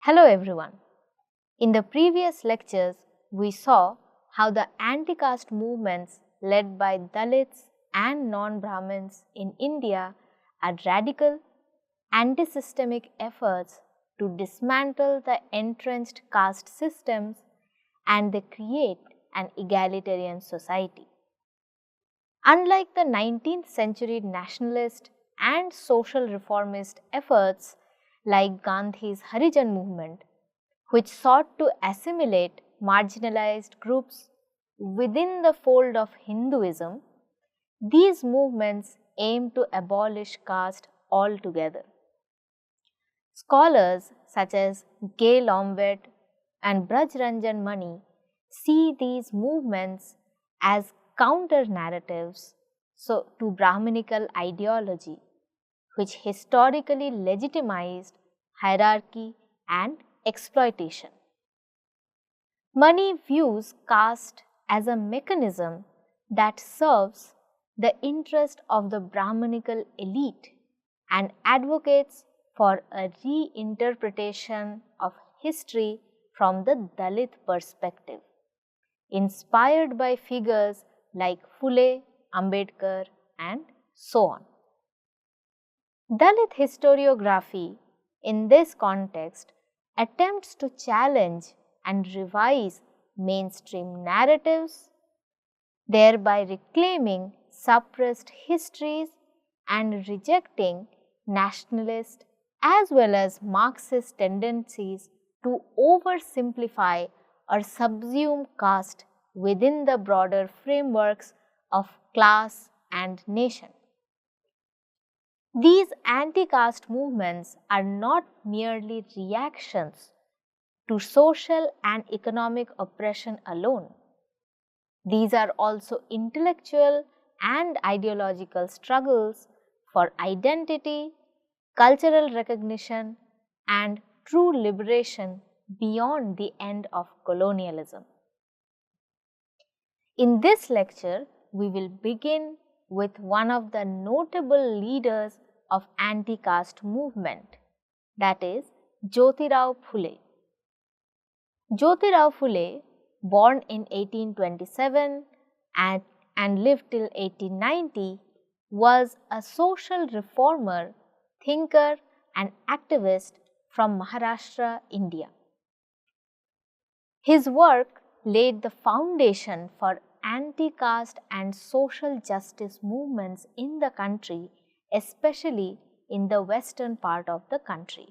Hello everyone. In the previous lectures, we saw how the anti-caste movements led by Dalits and non-Brahmins in India are radical, anti-systemic efforts to dismantle the entrenched caste systems and they create an egalitarian society. Unlike the 19th century nationalist and social reformist efforts like Gandhi's Harijan movement, which sought to assimilate marginalized groups within the fold of Hinduism, these movements aim to abolish caste altogether. Scholars such as Gay Lombard and Braj Ranjan Mani see these movements as counter narratives to Brahminical ideology, which historically legitimized hierarchy and exploitation. Mani views caste as a mechanism that serves the interest of the Brahminical elite and advocates for a reinterpretation of history from the Dalit perspective, inspired by figures like Phule, Ambedkar, and so on. Dalit historiography in this context attempts to challenge and revise mainstream narratives, thereby reclaiming suppressed histories and rejecting nationalist as well as Marxist tendencies to oversimplify or subsume caste within the broader frameworks of class and nation. These anti-caste movements are not merely reactions to social and economic oppression alone. These are also intellectual and ideological struggles for identity, cultural recognition, and true liberation beyond the end of colonialism. In this lecture, we will begin with one of the notable leaders of anti-caste movement, that is Jyotirao Phule. Jyotirao Phule, born in 1827 and lived till 1890, was a social reformer, thinker and activist from Maharashtra, India. His work laid the foundation for anti-caste and social justice movements in the country, especially in the western part of the country.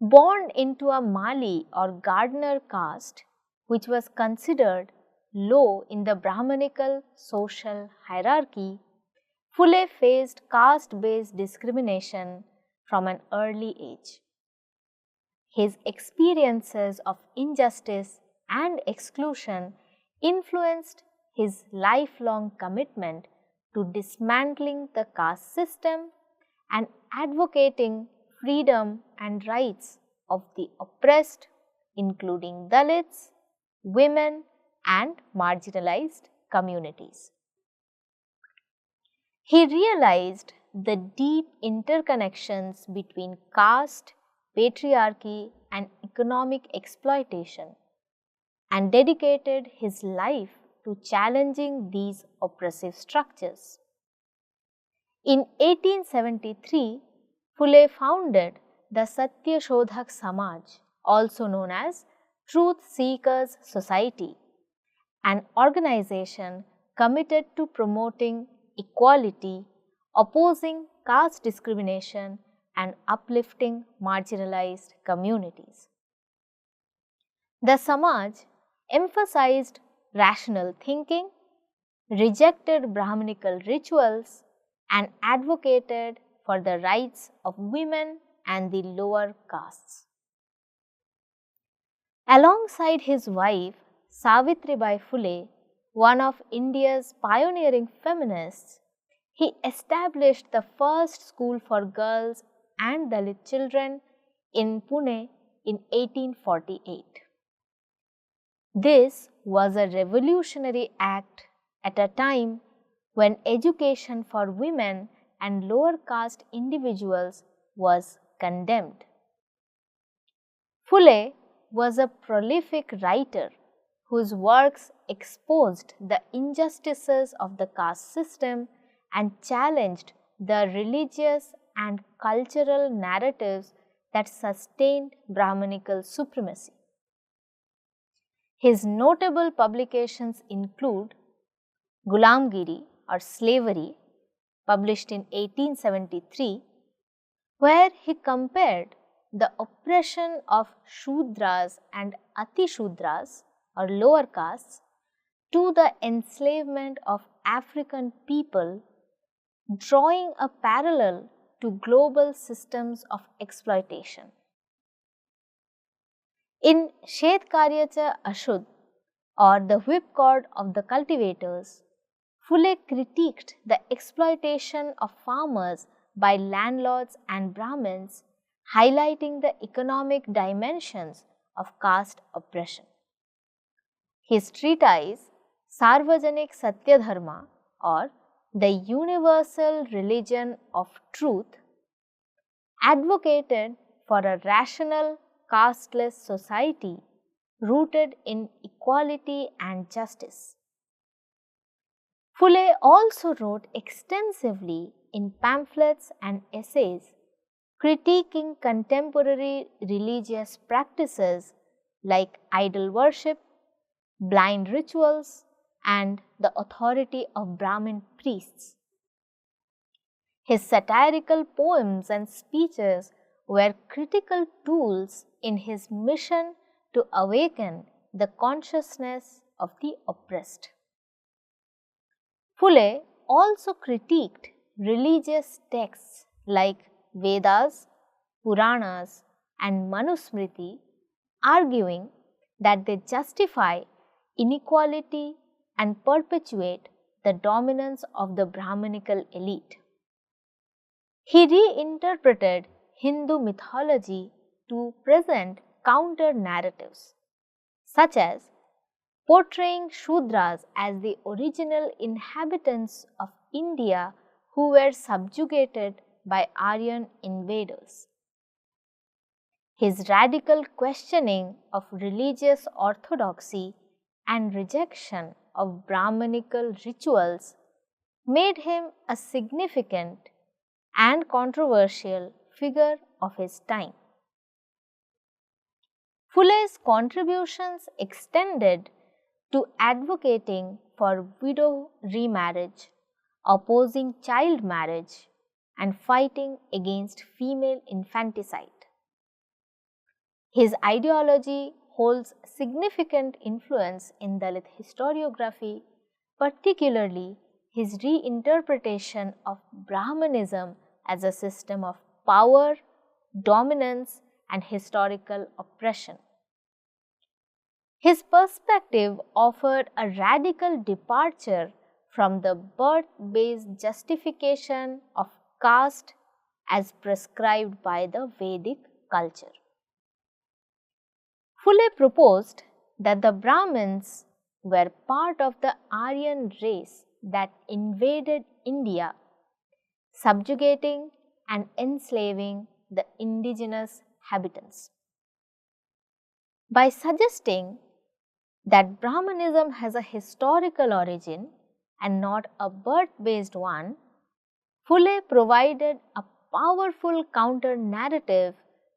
Born into a Mali or gardener caste, which was considered low in the Brahminical social hierarchy, Phule faced caste-based discrimination from an early age. His experiences of injustice and exclusion influenced his lifelong commitment to dismantling the caste system and advocating freedom and rights of the oppressed, including Dalits, women, and marginalized communities. He realized the deep interconnections between caste, patriarchy, and economic exploitation and dedicated his life to challenging these oppressive structures. In 1873, Phule founded the Satya Shodhak Samaj, also known as Truth Seekers Society, an organization committed to promoting equality, opposing caste discrimination, and uplifting marginalized communities. The Samaj emphasized rational thinking, rejected Brahminical rituals, and advocated for the rights of women and the lower castes. Alongside his wife, Savitribai Phule, one of India's pioneering feminists, he established the first school for girls and Dalit children in Pune in 1848. This was a revolutionary act at a time when education for women and lower caste individuals was condemned. Phule was a prolific writer whose works exposed the injustices of the caste system and challenged the religious and cultural narratives that sustained Brahmanical supremacy. His notable publications include Gulamgiri or Slavery, published in 1873, where he compared the oppression of Shudras and Atishudras or lower castes to the enslavement of African people, drawing a parallel to global systems of exploitation. In Shetkaryacha Ashud or the whipcord of the cultivators, Phule critiqued the exploitation of farmers by landlords and Brahmins, highlighting the economic dimensions of caste oppression. His treatise Sarvajanik Satyadharma or the Universal Religion of Truth advocated for a rational, casteless society rooted in equality and justice. Phule also wrote extensively in pamphlets and essays critiquing contemporary religious practices like idol worship, blind rituals, and the authority of Brahmin priests. His satirical poems and speeches were critical tools in his mission to awaken the consciousness of the oppressed. Phule also critiqued religious texts like Vedas, Puranas, and Manusmriti, arguing that they justify inequality and perpetuate the dominance of the Brahmanical elite. He reinterpreted Hindu mythology to present counter narratives, such as portraying Shudras as the original inhabitants of India who were subjugated by Aryan invaders. His radical questioning of religious orthodoxy and rejection of Brahmanical rituals made him a significant and controversial figure of his time. Phule's contributions extended to advocating for widow remarriage, opposing child marriage, and fighting against female infanticide. His ideology holds significant influence in Dalit historiography, particularly his reinterpretation of Brahmanism as a system of power, dominance, and historical oppression. His perspective offered a radical departure from the birth-based justification of caste as prescribed by the Vedic culture. Phule proposed that the Brahmins were part of the Aryan race that invaded India, subjugating and enslaving the indigenous habitants. By suggesting that Brahmanism has a historical origin and not a birth-based one, Phule provided a powerful counter-narrative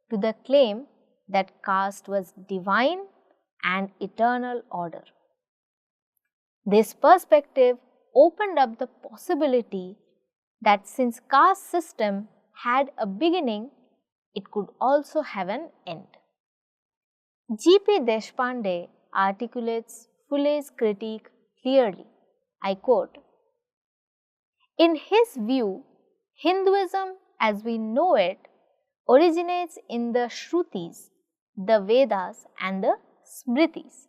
to the claim that caste was divine and eternal order. This perspective opened up the possibility that since caste system had a beginning, it could also have an end. G.P. Deshpande articulates Phule's critique clearly. I quote, "In his view, Hinduism as we know it originates in the Shrutis, the Vedas and the Smritis.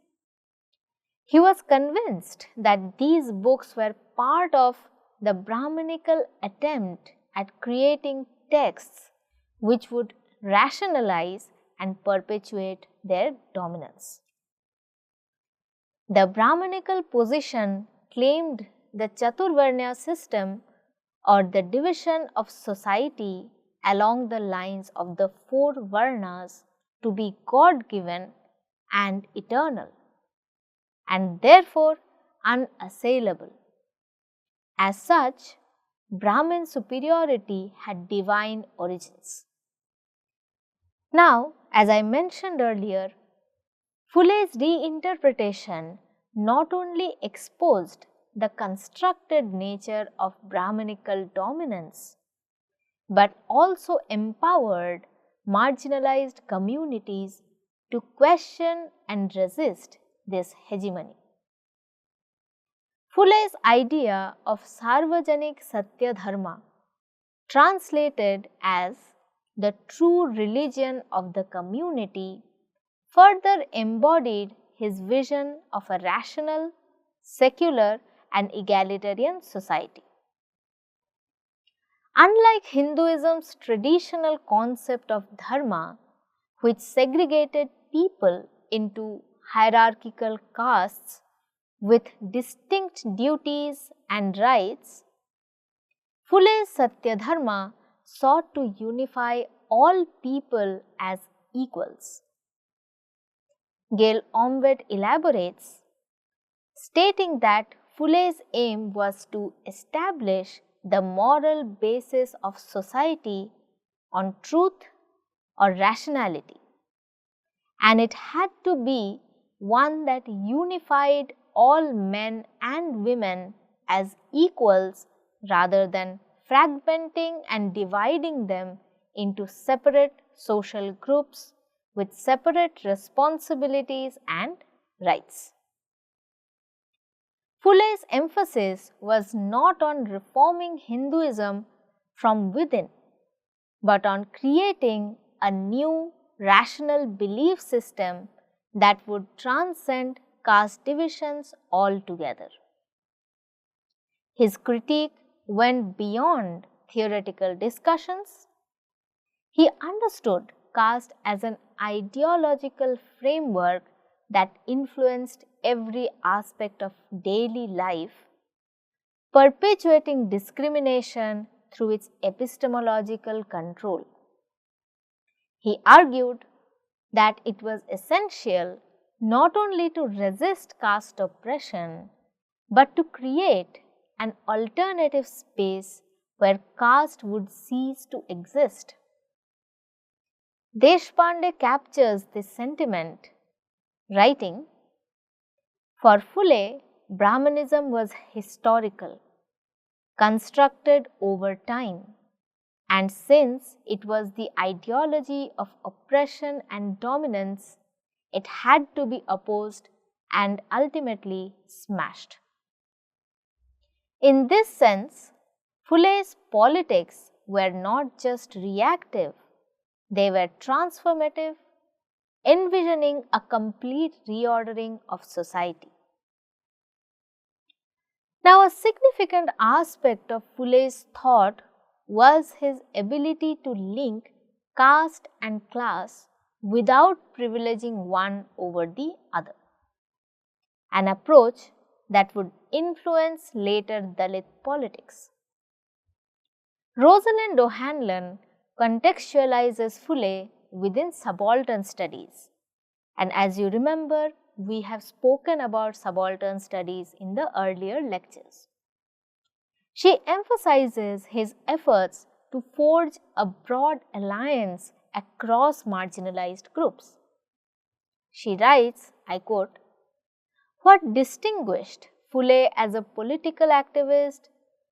He was convinced that these books were part of the Brahmanical attempt at creating texts which would rationalize and perpetuate their dominance. The Brahmanical position claimed the Chaturvarnya system or the division of society along the lines of the four Varnas to be God-given and eternal, and therefore unassailable. As such, Brahmin superiority had divine origins. Now, as I mentioned earlier, Phule's reinterpretation not only exposed the constructed nature of Brahminical dominance, but also empowered marginalized communities to question and resist this hegemony. Phule's idea of Sarvajanik Satya Dharma, translated as the true religion of the community, further embodied his vision of a rational, secular and egalitarian society. Unlike Hinduism's traditional concept of dharma, which segregated people into hierarchical castes with distinct duties and rights, Phule's Satya Dharma sought to unify all people as equals. Gail Omvedt elaborates, stating that Phule's aim was to establish the moral basis of society on truth or rationality, and it had to be one that unified all men and women as equals rather than fragmenting and dividing them into separate social groups with separate responsibilities and rights. Phule's emphasis was not on reforming Hinduism from within, but on creating a new rational belief system that would transcend caste divisions altogether. His critique went beyond theoretical discussions. He understood caste as an ideological framework that influenced every aspect of daily life, perpetuating discrimination through its epistemological control. He argued that it was essential not only to resist caste oppression, but to create an alternative space where caste would cease to exist. Deshpande captures this sentiment, writing, "For Phule, Brahmanism was historical, constructed over time, and since it was the ideology of oppression and dominance, it had to be opposed and ultimately smashed." In this sense, Phule's politics were not just reactive, they were transformative, envisioning a complete reordering of society. Now, a significant aspect of Phule's thought was his ability to link caste and class without privileging one over the other, an approach that would influence later Dalit politics. Rosalind O'Hanlon contextualizes Phule within subaltern studies, and as you remember, we have spoken about subaltern studies in the earlier lectures. She emphasizes his efforts to forge a broad alliance across marginalized groups. She writes, I quote, "What distinguished Phule as a political activist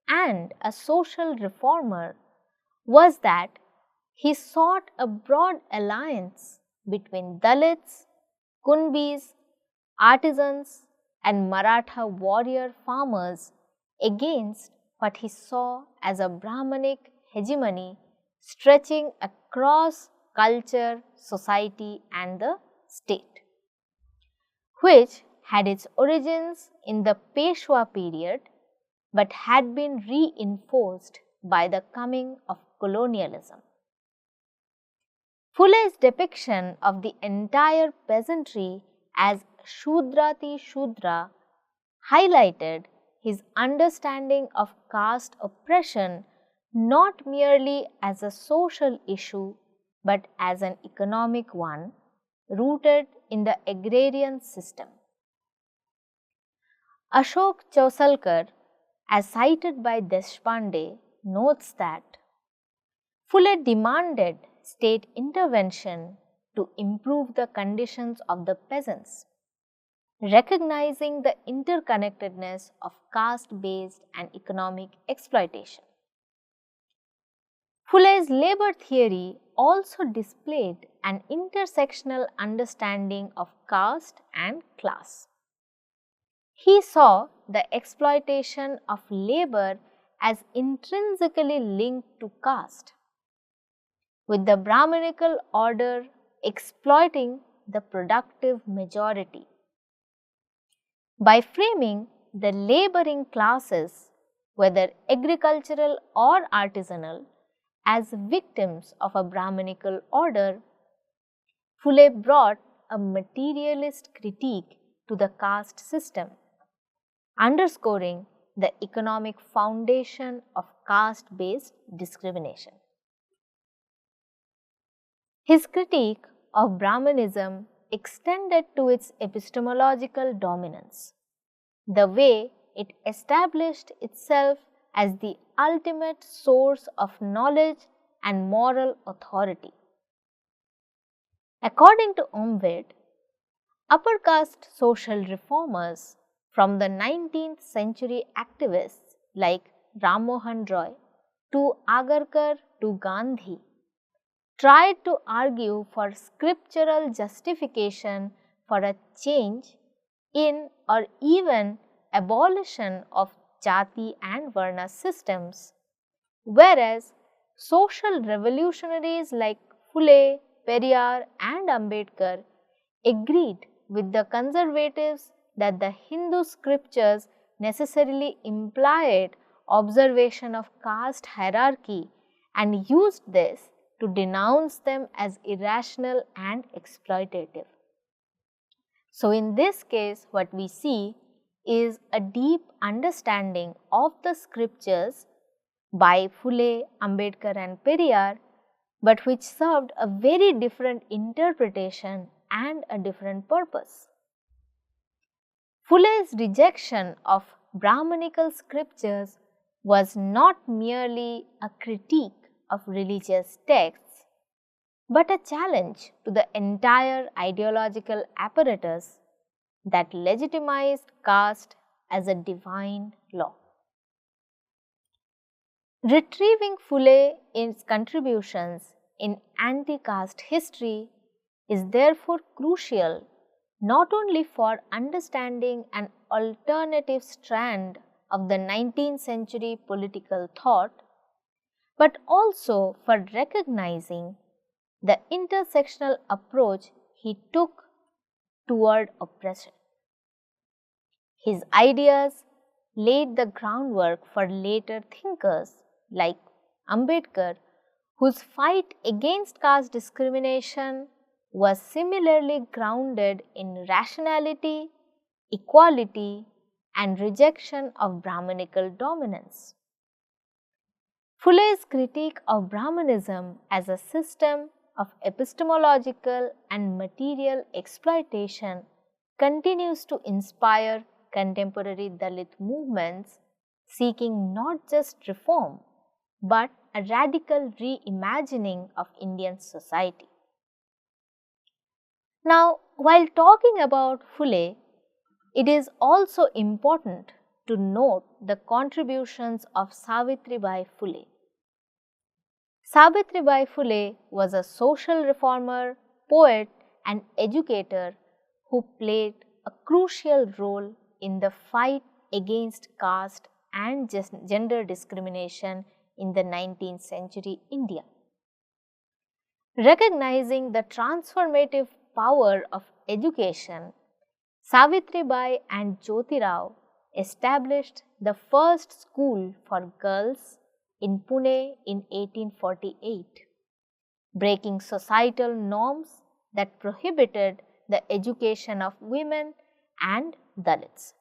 and a social reformer was that he sought a broad alliance between Dalits, Kunbis, artisans and Maratha warrior farmers against what he saw as a Brahmanic hegemony stretching across culture, society and the state, which had its origins in the Peshwa period but had been reinforced by the coming of colonialism. Phule's depiction of the entire peasantry as Shudrati Shudra highlighted his understanding of caste oppression not merely as a social issue but as an economic one, rooted in the agrarian system. Ashok Chausalkar, as cited by Deshpande, notes that Phule demanded state intervention to improve the conditions of the peasants, recognizing the interconnectedness of caste-based and economic exploitation. Phule's labor theory also displayed an intersectional understanding of caste and class. He saw the exploitation of labor as intrinsically linked to caste, with the Brahminical order exploiting the productive majority. By framing the laboring classes, whether agricultural or artisanal, as victims of a Brahminical order, Phule brought a materialist critique to the caste system, underscoring the economic foundation of caste-based discrimination. His critique of Brahmanism extended to its epistemological dominance, the way it established itself as the ultimate source of knowledge and moral authority. According to Omved, upper caste social reformers from the 19th century activists like Ram Mohan Roy to Agarkar to Gandhi tried to argue for scriptural justification for a change in or even abolition of Jati and Varna systems, whereas social revolutionaries like Phule, Periyar and Ambedkar agreed with the conservatives that the Hindu scriptures necessarily implied observation of caste hierarchy and used this to denounce them as irrational and exploitative. So, in this case, what we see is a deep understanding of the scriptures by Phule, Ambedkar and Periyar, but which served a very different interpretation and a different purpose. Phule's rejection of Brahmanical scriptures was not merely a critique of religious texts, but a challenge to the entire ideological apparatus that legitimized caste as a divine law. Retrieving Phule's contributions in anti-caste history is therefore crucial not only for understanding an alternative strand of the 19th century political thought, but also for recognizing the intersectional approach he took toward oppression. His ideas laid the groundwork for later thinkers like Ambedkar, whose fight against caste discrimination was similarly grounded in rationality, equality, and rejection of Brahmanical dominance. Phule's critique of Brahmanism as a system of epistemological and material exploitation continues to inspire contemporary Dalit movements seeking not just reform but a radical reimagining of Indian society. Now, while talking about Phule, it is also important to note the contributions of Savitribai Phule. Savitribai Phule was a social reformer, poet and educator who played a crucial role in the fight against caste and gender discrimination in the 19th century India. Recognizing the transformative power of education, Savitribai and Jyotirao established the first school for girls in Pune in 1848, breaking societal norms that prohibited the education of women and Dalits.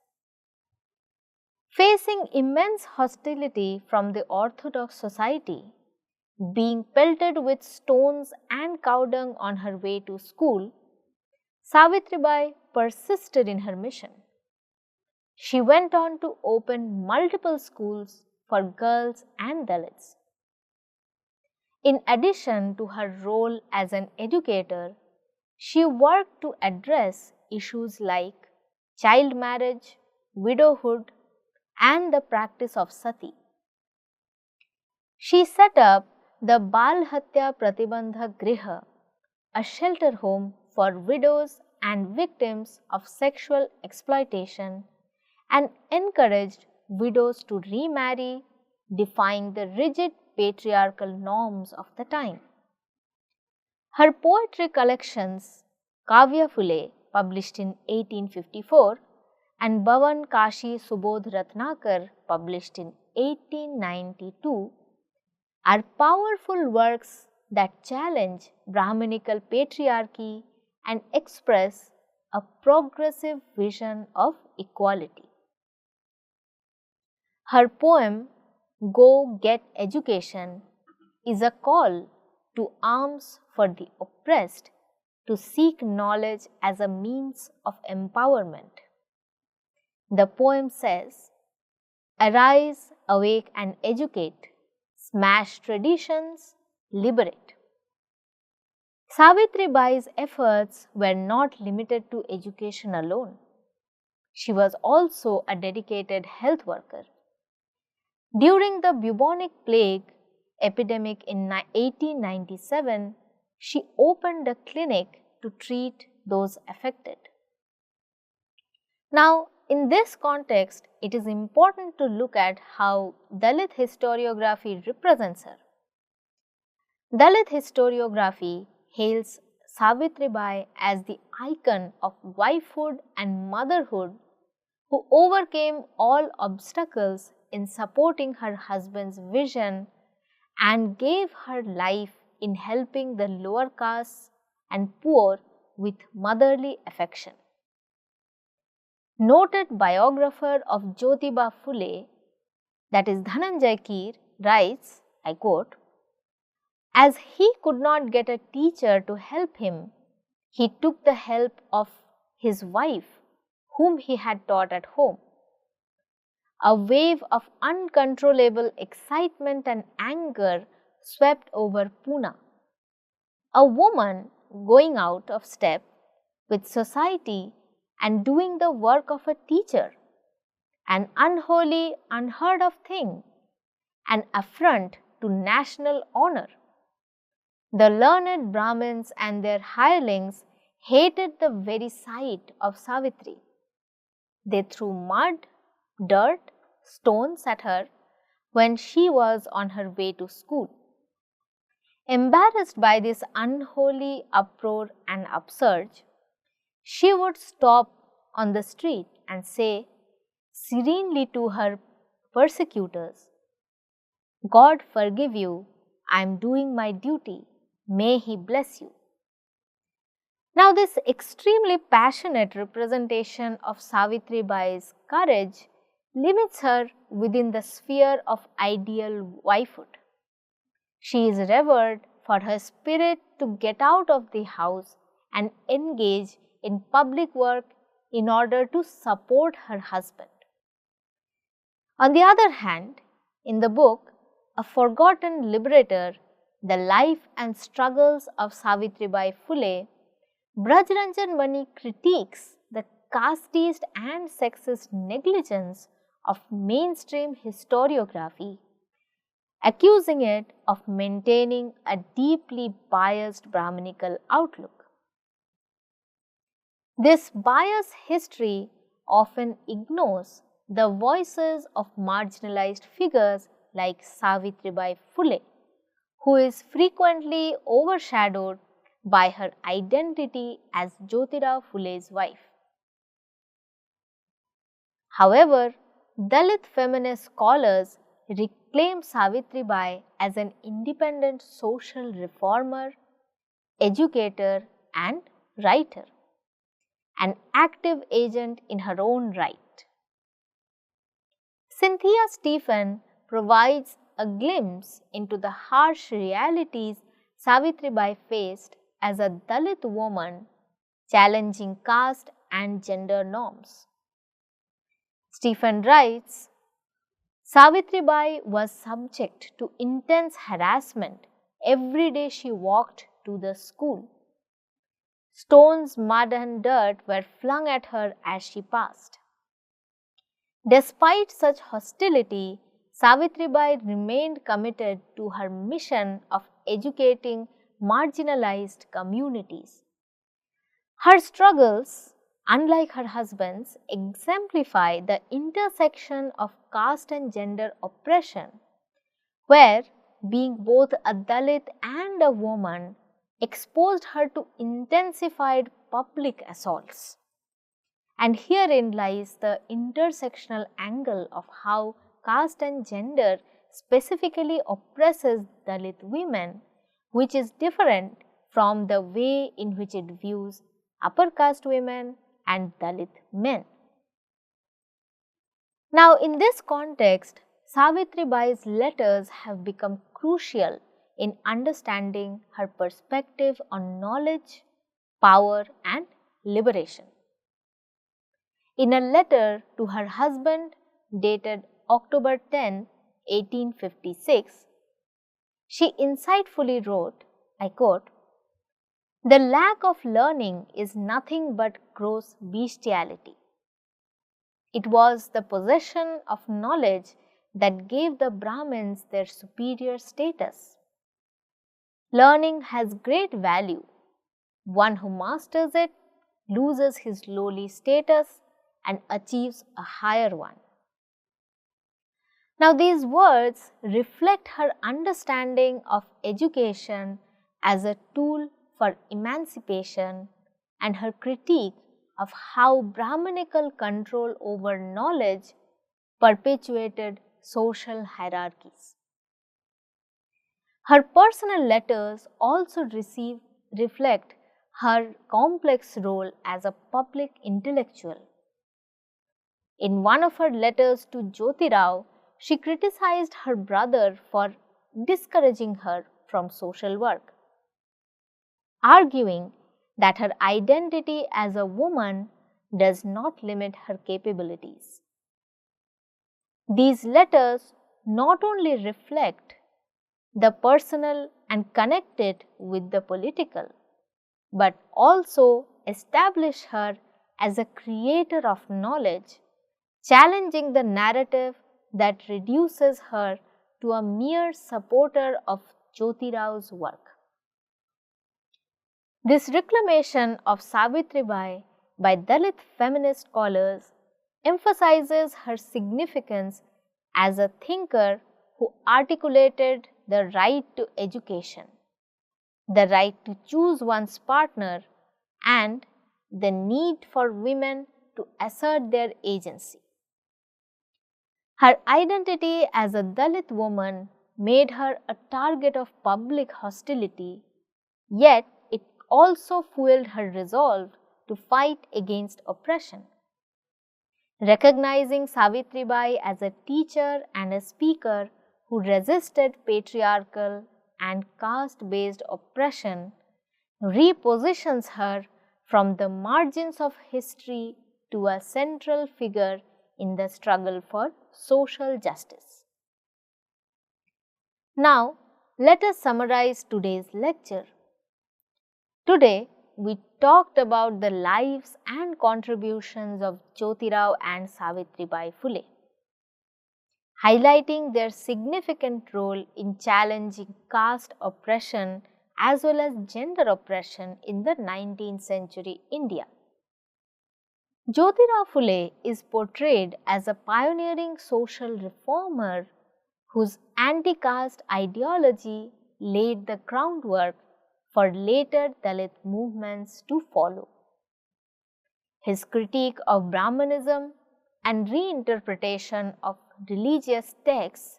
Facing immense hostility from the orthodox society, being pelted with stones and cow dung on her way to school, Savitribai persisted in her mission. She went on to open multiple schools for girls and Dalits. In addition to her role as an educator, she worked to address issues like child marriage, widowhood, and the practice of sati. She set up the Bal Hatya Pratibandha Griha, a shelter home for widows and victims of sexual exploitation, and encouraged widows to remarry, defying the rigid patriarchal norms of the time. Her poetry collections, Kavya Phule, published in 1854, and Bhavan Kashi Subodh Ratnakar, published in 1892, are powerful works that challenge Brahminical patriarchy and express a progressive vision of equality. Her poem, Go Get Education, is a call to arms for the oppressed to seek knowledge as a means of empowerment. The poem says, "Arise, awake and educate, smash traditions, liberate." Savitribai's efforts were not limited to education alone. She was also a dedicated health worker. During the bubonic plague epidemic in 1897, she opened a clinic to treat those affected. Now, in this context, it is important to look at how Dalit historiography represents her. Dalit historiography hails Savitribai as the icon of wifehood and motherhood who overcame all obstacles in supporting her husband's vision and gave her life in helping the lower castes and poor with motherly affection. Noted biographer of Jyotiba Phule, that is Dhananjay Keer, writes, I quote, "As he could not get a teacher to help him, he took the help of his wife, whom he had taught at home. A wave of uncontrollable excitement and anger swept over Pune. A woman going out of step with society and doing the work of a teacher, an unholy, unheard of thing, an affront to national honor. The learned Brahmins and their hirelings hated the very sight of Savitri. They threw mud, dirt, stones at her when she was on her way to school. Embarrassed by this unholy uproar and upsurge, she would stop on the street and say serenely to her persecutors, 'God forgive you, I am doing my duty, may He bless you.'" Now, this extremely passionate representation of Savitribai's courage limits her within the sphere of ideal wifehood. She is revered for her spirit to get out of the house and engage in public work in order to support her husband. On the other hand, in the book A Forgotten Liberator, The Life and Struggles of Savitribai Phule, Brajranjan Mani critiques the casteist and sexist negligence of mainstream historiography, accusing it of maintaining a deeply biased Brahminical outlook. This biased history often ignores the voices of marginalized figures like Savitribai Phule, who is frequently overshadowed by her identity as Jyotirao Phule's wife. However, Dalit feminist scholars reclaim Savitribai as an independent social reformer, educator, and writer, an active agent in her own right. Cynthia Stephen provides a glimpse into the harsh realities Savitribai faced as a Dalit woman challenging caste and gender norms. Stephen writes, Savitribai was subject to intense harassment every day she walked to the school. Stones, mud and dirt were flung at her as she passed. Despite such hostility, Savitribai remained committed to her mission of educating marginalized communities. Her struggles, unlike her husband's, exemplify the intersection of caste and gender oppression, where being both a Dalit and a woman exposed her to intensified public assaults. And herein lies the intersectional angle of how caste and gender specifically oppresses Dalit women, which is different from the way in which it views upper caste women and Dalit men. Now, in this context, Savitribai's letters have become crucial in understanding her perspective on knowledge, power, and liberation. In a letter to her husband dated October 10, 1856, she insightfully wrote, I quote, "The lack of learning is nothing but gross bestiality. It was the possession of knowledge that gave the Brahmins their superior status. Learning has great value. One who masters it loses his lowly status and achieves a higher one." Now, these words reflect her understanding of education as a tool for emancipation and her critique of how Brahmanical control over knowledge perpetuated social hierarchies. Her personal letters also reflect her complex role as a public intellectual. In one of her letters to Jyotirao, she criticized her brother for discouraging her from social work, arguing that her identity as a woman does not limit her capabilities. These letters not only reflect the personal and connect it with the political, but also establish her as a creator of knowledge, challenging the narrative that reduces her to a mere supporter of Jyotirao's work. This reclamation of Savitribai by Dalit feminist scholars emphasizes her significance as a thinker who articulated the right to education, the right to choose one's partner, and the need for women to assert their agency. Her identity as a Dalit woman made her a target of public hostility, yet it also fueled her resolve to fight against oppression. Recognizing Savitribai as a teacher and a speaker who resisted patriarchal and caste-based oppression repositions her from the margins of history to a central figure in the struggle for social justice. Now, let us summarize today's lecture. Today, we talked about the lives and contributions of Jyotirao and Savitribai Phule, highlighting their significant role in challenging caste oppression as well as gender oppression in the 19th century India. Jyotirao Phule is portrayed as a pioneering social reformer whose anti-caste ideology laid the groundwork for later Dalit movements to follow. His critique of Brahmanism and reinterpretation of religious texts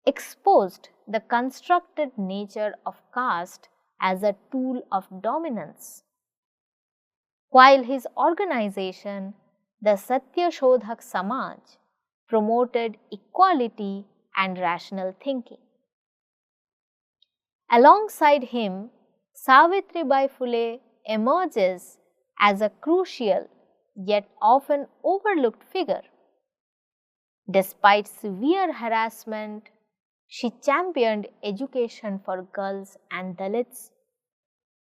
exposed the constructed nature of caste as a tool of dominance, while his organization, the Satya Shodhak Samaj, promoted equality and rational thinking. Alongside him, Savitribai Phule emerges as a crucial yet often overlooked figure. Despite severe harassment, she championed education for girls and Dalits,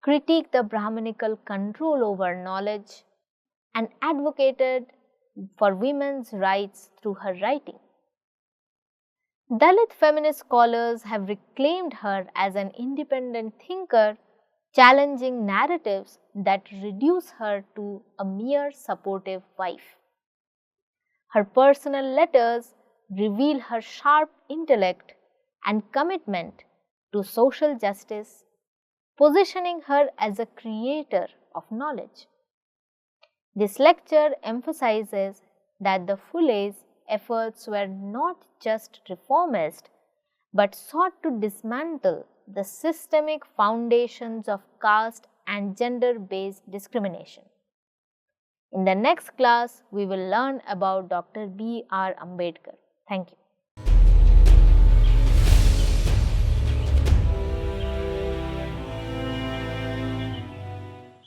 critiqued the Brahminical control over knowledge, and advocated for women's rights through her writing. Dalit feminist scholars have reclaimed her as an independent thinker, challenging narratives that reduce her to a mere supportive wife. Her personal letters reveal her sharp intellect and commitment to social justice, positioning her as a creator of knowledge. This lecture emphasizes that the Phule's efforts were not just reformist but sought to dismantle the systemic foundations of caste and gender-based discrimination. In the next class, we will learn about Dr. B. R. Ambedkar. Thank you.